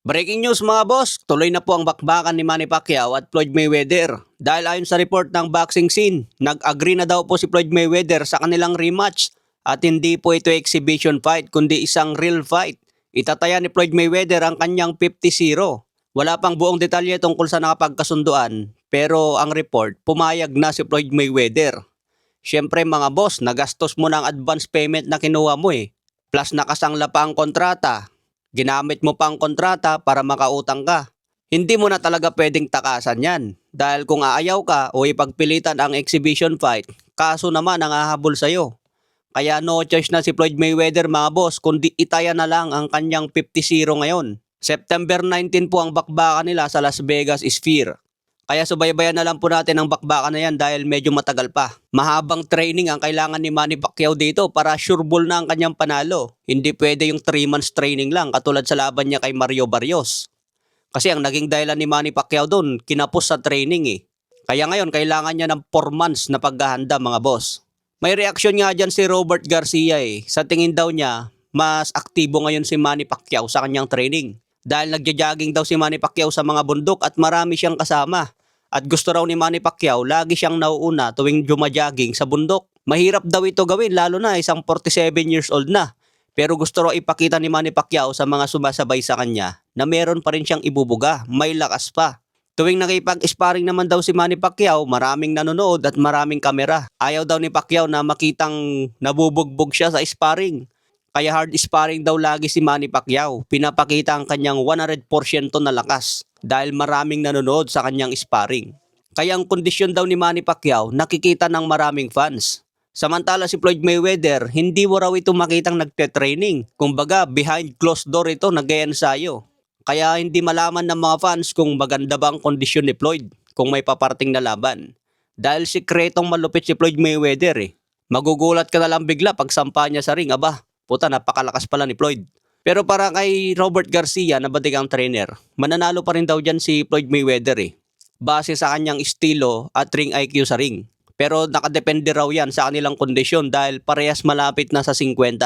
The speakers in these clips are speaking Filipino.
Breaking news mga boss, tuloy na po ang bakbakan ni Manny Pacquiao at Floyd Mayweather. Dahil ayon sa report ng boxing scene, nag-agree na daw po si Floyd Mayweather sa kanilang rematch at hindi po ito exhibition fight kundi isang real fight. Itataya ni Floyd Mayweather ang kanyang 50-0. Wala pang buong detalye tungkol sa nakapagkasunduan pero ang report, pumayag na si Floyd Mayweather. Siyempre mga boss, nagastos mo ng advance payment na kinuha mo eh. Plus nakasangla pa ang kontrata. Ginamit mo pang kontrata para makautang ka. Hindi mo na talaga pwedeng takasan yan. Dahil kung aayaw ka o ipagpilitan ang exhibition fight, kaso naman ang hahabol sa'yo. Kaya no choice na si Floyd Mayweather mga boss kundi itaya na lang ang kanyang 50-0 ngayon. September 19 po ang bakbakan nila sa Las Vegas Sphere. Kaya subaybayan na lang po natin ang bakbakan na yan dahil medyo matagal pa. Mahabang training ang kailangan ni Manny Pacquiao dito para sureball na ang kanyang panalo. Hindi pwede yung 3 months training lang katulad sa laban niya kay Mario Barrios. Kasi ang naging dahilan ni Manny Pacquiao doon, kinapos sa training eh. Kaya ngayon kailangan niya ng 4 months na paghahanda mga boss. May reaksyon nga dyan si Robert Garcia eh. Sa tingin daw niya, mas aktibo ngayon si Manny Pacquiao sa kanyang training. Dahil nagja-jogging daw si Manny Pacquiao sa mga bundok at marami siyang kasama. At gusto raw ni Manny Pacquiao, lagi siyang nauuna tuwing jumajogging sa bundok. Mahirap daw ito gawin lalo na isang 47 years old na. Pero gusto raw ipakita ni Manny Pacquiao sa mga sumasabay sa kanya na meron pa rin siyang ibubuga, may lakas pa. Tuwing nakipag-sparring naman daw si Manny Pacquiao, maraming nanonood at maraming kamera. Ayaw daw ni Pacquiao na makitang nabubugbog siya sa sparring. Kaya hard sparring daw lagi si Manny Pacquiao. Pinapakita ang kanyang 100% na lakas dahil maraming nanonood sa kanyang sparring. Kaya ang kondisyon daw ni Manny Pacquiao nakikita ng maraming fans. Samantala si Floyd Mayweather, hindi mo raw ito makitang nagte-training. Kumbaga behind closed door ito nag-e-ensayo. Kaya hindi malaman ng mga fans kung maganda ba ang kondisyon ni Floyd kung may paparting na laban. Dahil sikretong malupit si Floyd Mayweather eh. Magugulat ka na lang bigla pag sampa niya sa ring, aba. Puta, napakalakas pala ni Floyd. Pero para kay Robert Garcia na batigang trainer, mananalo pa rin daw dyan si Floyd Mayweather eh. Base sa kanyang estilo at ring IQ sa ring. Pero nakadepende raw yan sa kanilang kondisyon dahil parehas malapit na sa 50.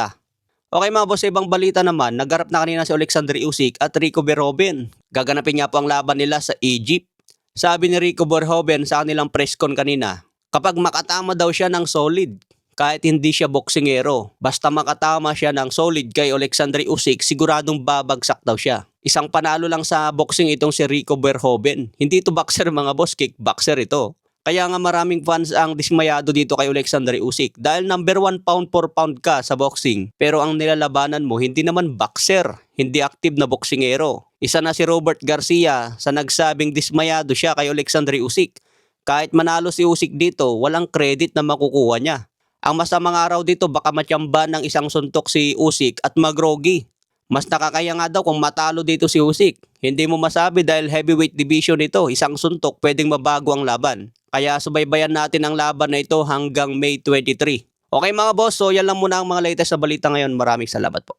Okay mga boss, sa ibang balita naman, nagharap na kanina si Alexander Usyk at Rico Verhoeven. Gaganapin nga po ang laban nila sa Egypt. Sabi ni Rico Verhoeven sa kanilang press con kanina, kapag makatama daw siya ng solid, kahit hindi siya boksingero, basta makatama siya ng solid kay Alexander Usyk, siguradong babagsak daw siya. Isang panalo lang sa boxing itong si Rico Verhoeven. Hindi ito boxer mga boss, kickboxer ito. Kaya nga maraming fans ang dismayado dito kay Alexander Usyk dahil number 1 pound for pound ka sa boxing. Pero ang nilalabanan mo hindi naman boxer, hindi active na boksingero. Isa na si Robert Garcia sa nagsabing dismayado siya kay Alexander Usyk. Kahit manalo si Usyk dito, walang credit na makukuha niya. Ang masamang araw dito baka matyamba ng isang suntok si Usyk at magrogi. Mas nakakaya nga daw kung matalo dito si Usyk. Hindi mo masabi dahil heavyweight division ito, isang suntok pwedeng mabago ang laban. Kaya subaybayan natin ang laban na ito hanggang May 23. Okay mga boss, so yan lang muna ang mga latest na balita ngayon. Maraming salamat po.